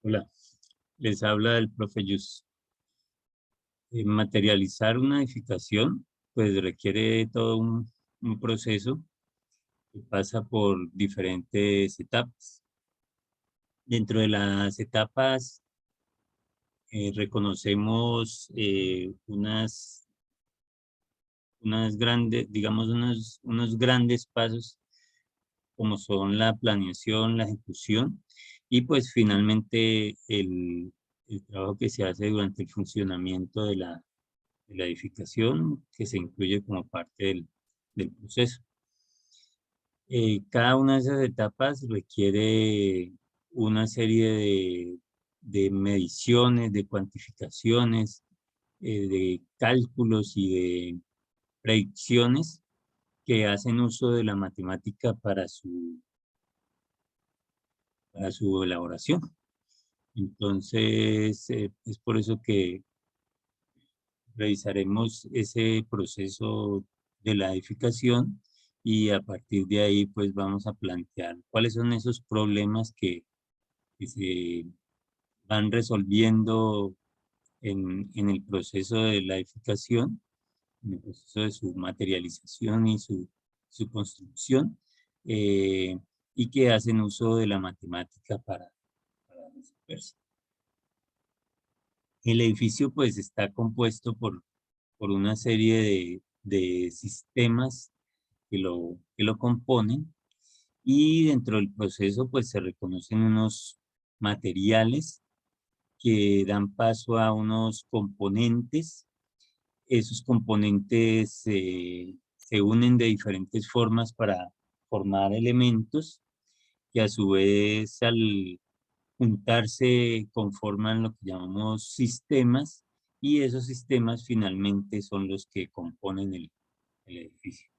Hola, les habla el profe Yus. Materializar una edificación, pues requiere todo un proceso que pasa por diferentes etapas. Dentro de las etapas reconocemos unas grandes, digamos, unos grandes pasos como son la planeación, la ejecución y pues finalmente el trabajo que se hace durante el funcionamiento de la edificación que se incluye como parte del proceso. Cada una de esas etapas requiere una serie de mediciones, de cuantificaciones, de cálculos y de predicciones que hacen uso de la matemática para su elaboración. Entonces, es por eso que revisaremos ese proceso de la edificación y a partir de ahí pues vamos a plantear cuáles son esos problemas que se van resolviendo en el proceso de la edificación, en el proceso de su materialización y su construcción, eh, y que hacen uso de la matemática para resolverse. El edificio pues está compuesto por una serie de sistemas que lo componen y dentro del proceso pues se reconocen unos materiales que dan paso a unos componentes. Esos componentes se unen de diferentes formas para formar elementos que a su vez al juntarse conforman lo que llamamos sistemas y esos sistemas finalmente son los que componen el edificio.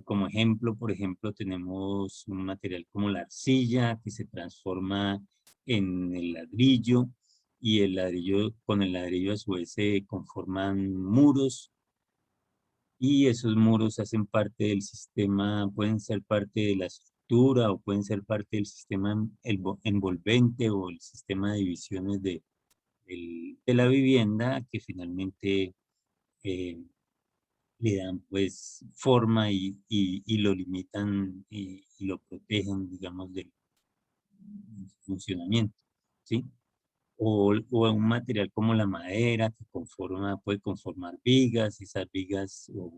Como ejemplo, por ejemplo, tenemos un material como la arcilla que se transforma en el ladrillo y con el ladrillo a su vez se conforman muros y esos muros hacen parte del sistema, pueden ser parte de la estructura o pueden ser parte del sistema envolvente o el sistema de divisiones de la vivienda que finalmente eh, le dan pues forma y lo limitan y lo protegen, digamos, del funcionamiento, ¿sí? O un material como la madera que puede conformar vigas, esas vigas o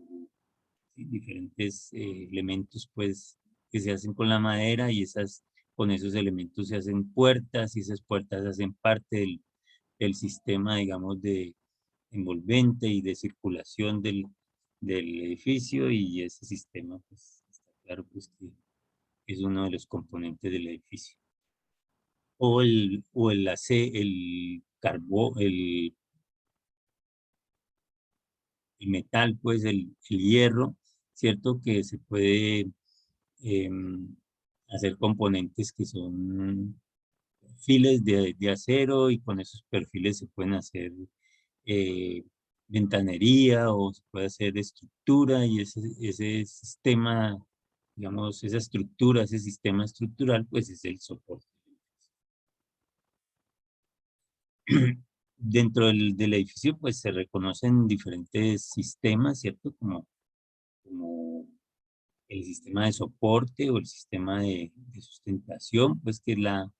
¿sí? Diferentes elementos pues que se hacen con la madera y con esos elementos se hacen puertas y esas puertas hacen parte del sistema, digamos, de envolvente y de circulación del edificio y ese sistema pues está claro pues que es uno de los componentes del edificio. El carbón, el metal, pues el hierro, ¿cierto? Que se puede hacer componentes que son perfiles de acero y con esos perfiles se pueden hacer eh, ventanería o se puede hacer estructura y ese sistema, digamos, esa estructura, ese sistema estructural, pues es el soporte. Dentro del edificio, pues se reconocen diferentes sistemas, ¿cierto? Como el sistema de soporte o el sistema de sustentación, pues que es la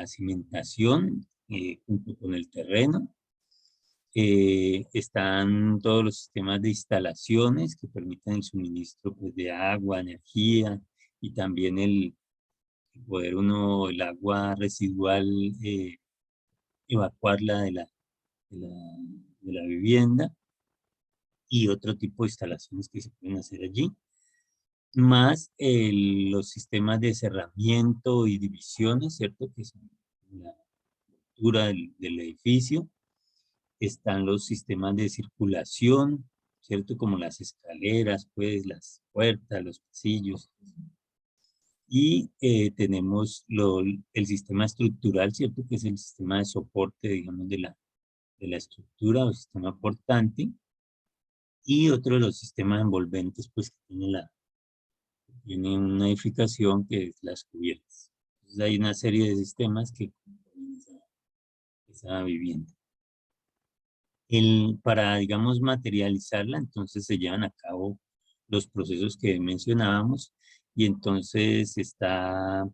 cimentación junto con el terreno. Están todos los sistemas de instalaciones que permiten el suministro pues, de agua, energía y también el agua residual, evacuarla de la vivienda y otro tipo de instalaciones que se pueden hacer allí. Más los sistemas de cerramiento y divisiones, ¿cierto? Que son la estructura del edificio. Están los sistemas de circulación, ¿cierto? Como las escaleras, pues, las puertas, los pasillos. Y tenemos el sistema estructural, ¿cierto? Que es el sistema de soporte, digamos, de la estructura o sistema portante. Y otro de los sistemas envolventes, pues, que tiene una edificación que es las cubiertas. Entonces hay una serie de sistemas que componen esa vivienda. Para, digamos, materializarla, entonces se llevan a cabo los procesos que mencionábamos y entonces está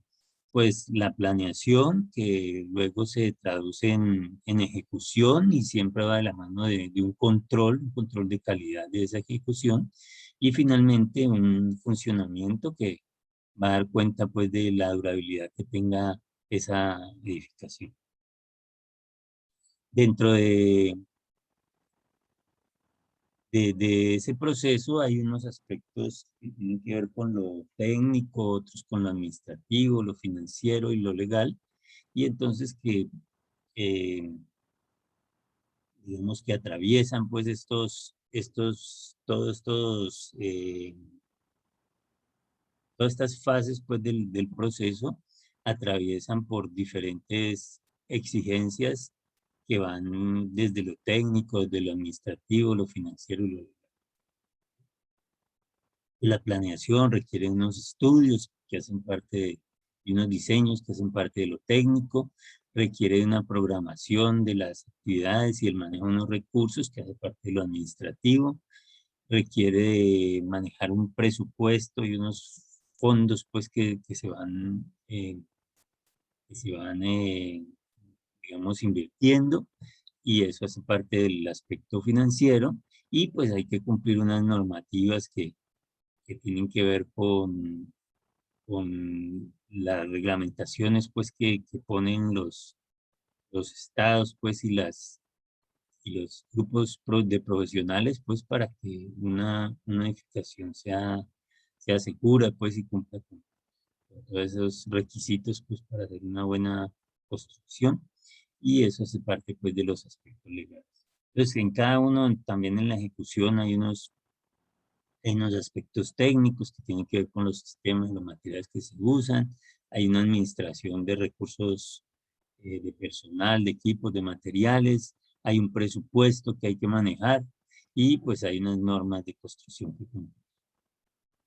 pues la planeación que luego se traduce en ejecución y siempre va de la mano de un control de calidad de esa ejecución y finalmente un funcionamiento que va a dar cuenta pues de la durabilidad que tenga esa edificación. Dentro de ese proceso hay unos aspectos que tienen que ver con lo técnico, otros con lo administrativo, lo financiero y lo legal, y entonces que digamos que atraviesan pues todas estas fases pues del proceso, atraviesan por diferentes exigencias que van desde lo técnico, desde lo administrativo, lo financiero y lo legal. La planeación requiere unos estudios que hacen parte y unos diseños que hacen parte de lo técnico, requiere de una programación de las actividades y el manejo de unos recursos que hace parte de lo administrativo, requiere de manejar un presupuesto y unos fondos pues que se van, digamos, invirtiendo y eso hace parte del aspecto financiero y pues hay que cumplir unas normativas que tienen que ver con las reglamentaciones pues que ponen los estados pues y los grupos de profesionales pues para que una edificación sea segura pues y cumpla con todos esos requisitos pues para hacer una buena construcción y eso hace parte pues de los aspectos legales. Entonces en cada uno, también en la ejecución hay unos aspectos técnicos que tienen que ver con los sistemas, los materiales que se usan, hay una administración de recursos de personal, de equipos, de materiales, hay un presupuesto que hay que manejar y pues hay unas normas de construcción que cumplir.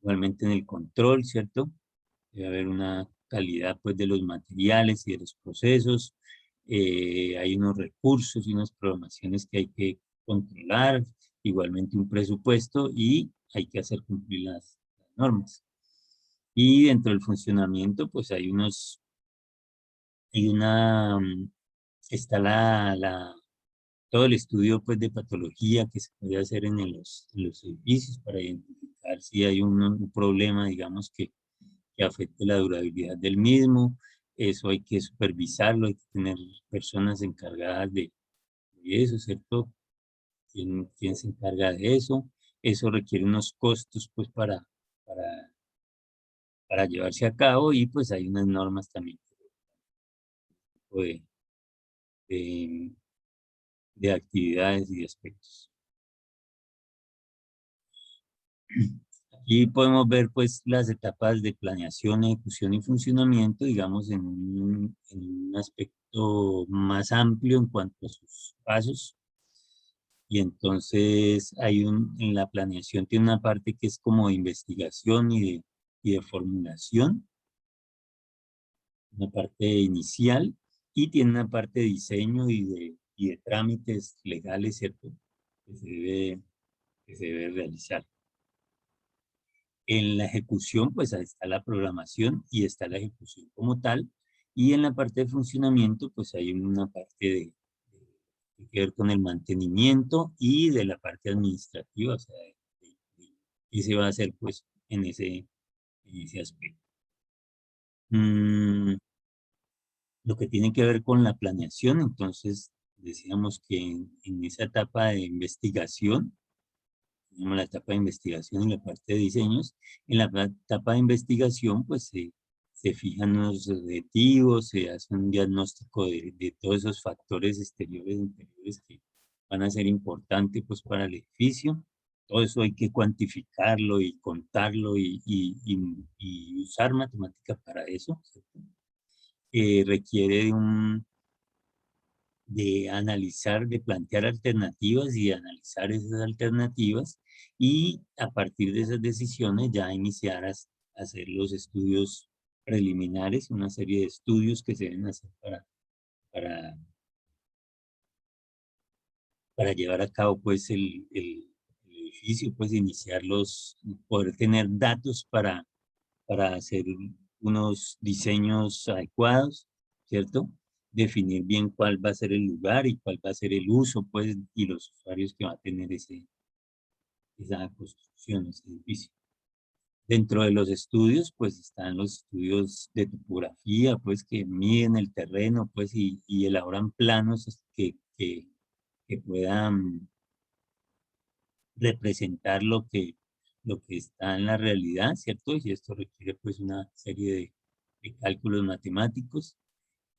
Igualmente en el control, ¿cierto? Debe haber una calidad pues de los materiales y de los procesos, hay unos recursos y unas programaciones que hay que controlar, igualmente un presupuesto y hay que hacer cumplir las normas. Y dentro del funcionamiento pues hay está todo el estudio pues de patología que se puede hacer en los edificios para identificar si hay un problema, digamos, que afecte la durabilidad del mismo. Eso hay que supervisarlo, hay que tener personas encargadas de eso, ¿cierto? ¿Quién se encarga de eso? Eso requiere unos costos pues para, para llevarse a cabo y pues hay unas normas también de, de, de actividades y de aspectos. Aquí podemos ver pues las etapas de planeación, ejecución y funcionamiento, digamos, en un aspecto más amplio en cuanto a sus pasos. Y entonces en la planeación tiene una parte que es como de investigación y de formulación, una parte inicial, y tiene una parte de diseño y de trámites legales, ¿cierto? Que que se debe realizar. En la ejecución, pues ahí está la programación y está la ejecución como tal. Y en la parte de funcionamiento, pues hay una parte que ver con el mantenimiento y de la parte administrativa, o sea, qué se va a hacer pues en ese aspecto. Lo que tiene que ver con la planeación, entonces decíamos que en esa etapa de investigación, tenemos la etapa de investigación y la parte de diseños. En la etapa de investigación, pues se fijan unos objetivos, se hace un diagnóstico de todos esos factores exteriores e interiores que van a ser importantes pues, para el edificio. Todo eso hay que cuantificarlo y contarlo y usar matemáticas para eso. Requiere de analizar, de plantear alternativas y de analizar esas alternativas y a partir de esas decisiones ya iniciar a hacer los estudios preliminares, una serie de estudios que se deben hacer para, para llevar a cabo pues el edificio, pues iniciarlos, poder tener datos para hacer unos diseños adecuados, ¿cierto? Definir bien cuál va a ser el lugar y cuál va a ser el uso, pues, y los usuarios que va a tener esa construcción, ese edificio. Dentro de los estudios, pues, están los estudios de topografía, pues, que miden el terreno, pues, y elaboran planos que puedan representar lo que está en la realidad, ¿cierto? Y esto requiere, pues, una serie de cálculos matemáticos.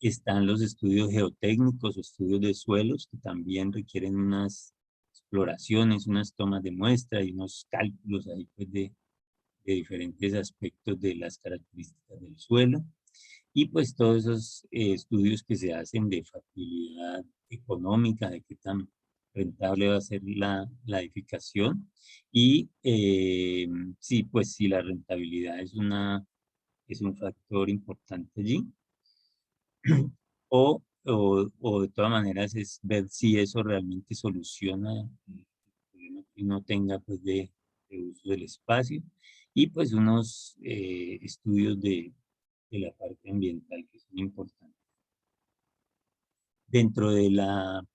Están los estudios geotécnicos o estudios de suelos, que también requieren unas exploraciones, unas tomas de muestra y unos cálculos ahí, pues, de diferentes aspectos de las características del suelo. Y pues todos esos estudios que se hacen de factibilidad económica, de qué tan rentable va a ser la edificación. Y sí, pues si la rentabilidad es un factor importante allí. O de todas maneras es ver si eso realmente soluciona el problema que uno tenga pues de uso del espacio. Y pues unos estudios de la parte ambiental que son importantes. Dentro de la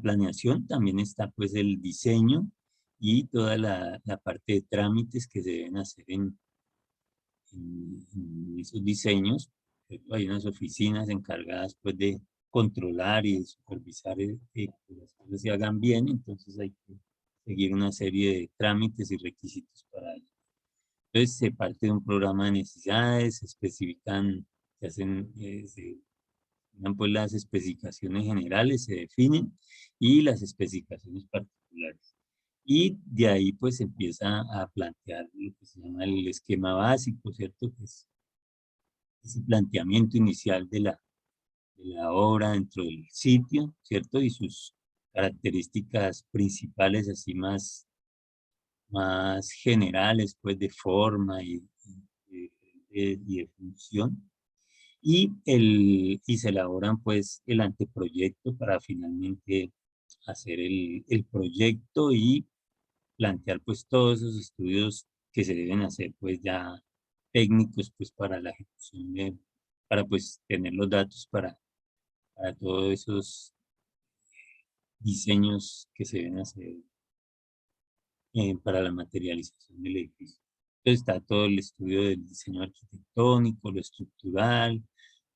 planeación también está pues el diseño y toda la parte de trámites que se deben hacer en esos diseños. Hay unas oficinas encargadas pues de controlar y de supervisar que las cosas se hagan bien, entonces hay que seguir una serie de trámites y requisitos para ello. Entonces se parte de un programa de necesidades, se especifican, se hacen, se dan pues las especificaciones generales, se definen, y las especificaciones particulares. Y de ahí pues se empieza a plantear lo que se llama el esquema básico, ¿cierto? Que es ese planteamiento inicial de la obra dentro del sitio, ¿cierto? Y sus características principales, así más generales, pues de forma y de función. Y se elaboran pues el anteproyecto para finalmente hacer el proyecto y plantear pues todos esos estudios que se deben hacer pues ya técnicos pues para la ejecución para pues tener los datos para todos esos diseños que se deben hacer para la materialización del edificio. Entonces está todo el estudio del diseño arquitectónico, lo estructural,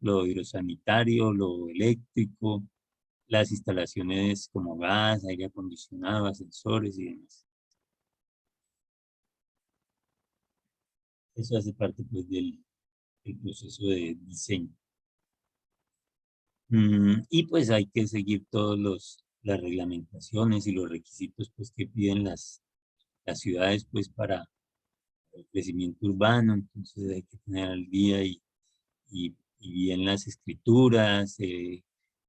lo hidrosanitario, lo eléctrico, las instalaciones como gas, aire acondicionado, ascensores y demás. Eso hace parte pues del proceso de diseño. Y pues hay que seguir todos las reglamentaciones y los requisitos pues que piden las ciudades pues para el crecimiento urbano, entonces hay que tener al día y bien las escrituras,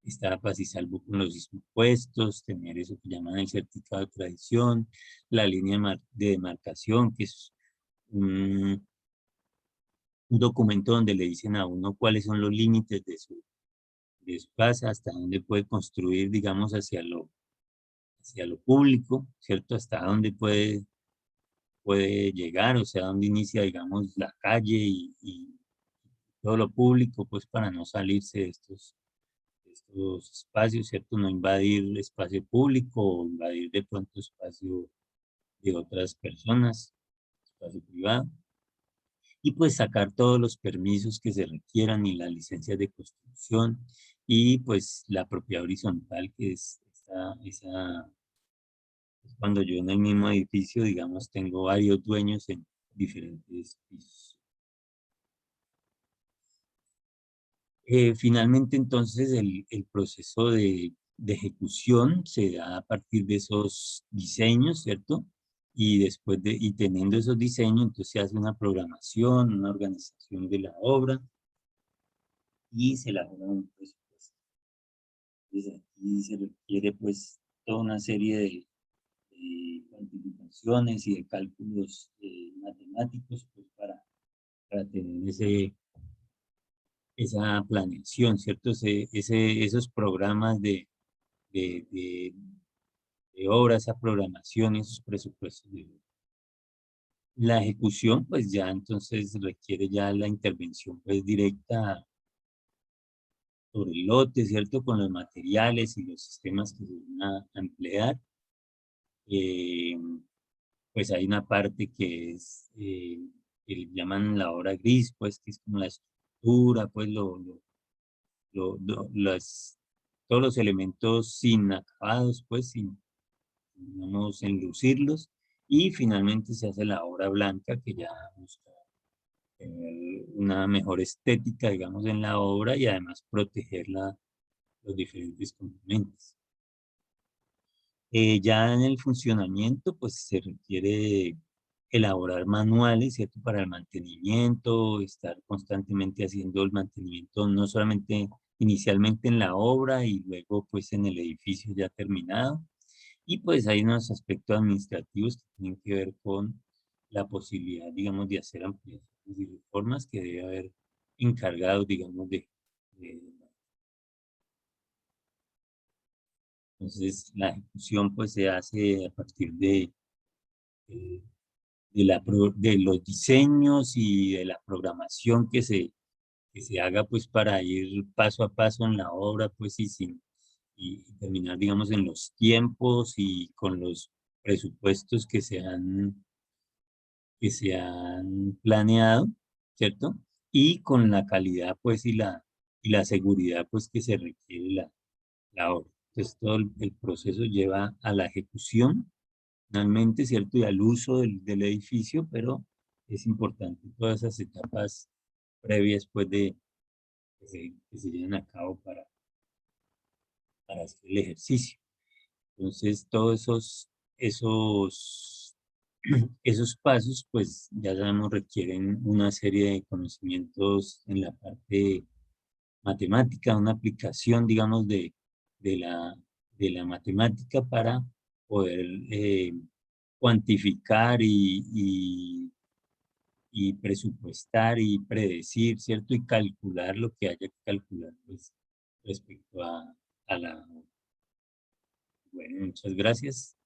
estar a paz y salvo con los impuestos, tener eso que llaman el certificado de tradición, la línea de demarcación, que es un documento donde le dicen a uno cuáles son los límites de su casa, hasta dónde puede construir, digamos, hacia lo público, ¿cierto? Hasta dónde puede llegar, o sea, dónde inicia, digamos, la calle y todo lo público, pues para no salirse de estos espacios, ¿cierto? No invadir el espacio público o invadir de pronto espacio de otras personas, espacio privado. Y pues sacar todos los permisos que se requieran y las licencias de construcción y pues la propiedad horizontal que es cuando yo en el mismo edificio, digamos, tengo varios dueños en diferentes pisos. Finalmente, entonces, el proceso de ejecución se da a partir de esos diseños, ¿cierto? Y después y teniendo esos diseños, entonces se hace una programación, una organización de la obra y se elabora un presupuesto. Entonces, aquí se requiere, pues, toda una serie de cuantificaciones y de cálculos matemáticos, pues, para tener esa planeación, ¿cierto? Esos programas de obras, esa programación, esos presupuestos. La ejecución, pues ya entonces requiere ya la intervención pues directa sobre el lote, ¿cierto? Con los materiales y los sistemas que se van a emplear. Eh, pues hay una parte que es, que le llaman la obra gris, pues que es como la estructura, pues todos los elementos inacabados, pues sin, digamos, enlucirlos. Y finalmente se hace la obra blanca, que ya busca tener una mejor estética, digamos, en la obra y además proteger los diferentes componentes. Ya en el funcionamiento, pues se requiere elaborar manuales, ¿cierto? Para el mantenimiento, estar constantemente haciendo el mantenimiento, no solamente inicialmente en la obra y luego pues en el edificio ya terminado. Y pues hay unos aspectos administrativos que tienen que ver con la posibilidad, digamos, de hacer ampliaciones y reformas que debe haber encargados, digamos, de entonces la ejecución pues se hace a partir eh, de los diseños y de la programación que se haga pues para ir paso a paso en la obra pues y terminar digamos en los tiempos y con los presupuestos que se han planeado, ¿cierto? Y con la calidad pues y la seguridad pues que se requiere la obra. Entonces todo el proceso lleva a la ejecución finalmente, ¿cierto? Y al uso del edificio, pero es importante todas esas etapas previas, pues, que se lleven a cabo para hacer el ejercicio. Entonces, todos esos, esos pasos, pues, ya sabemos, requieren una serie de conocimientos en la parte matemática, una aplicación, digamos, de la, de la matemática para poder cuantificar y presupuestar y predecir, ¿cierto? Y calcular lo que haya que calcular, pues, respecto a la... Bueno, muchas gracias.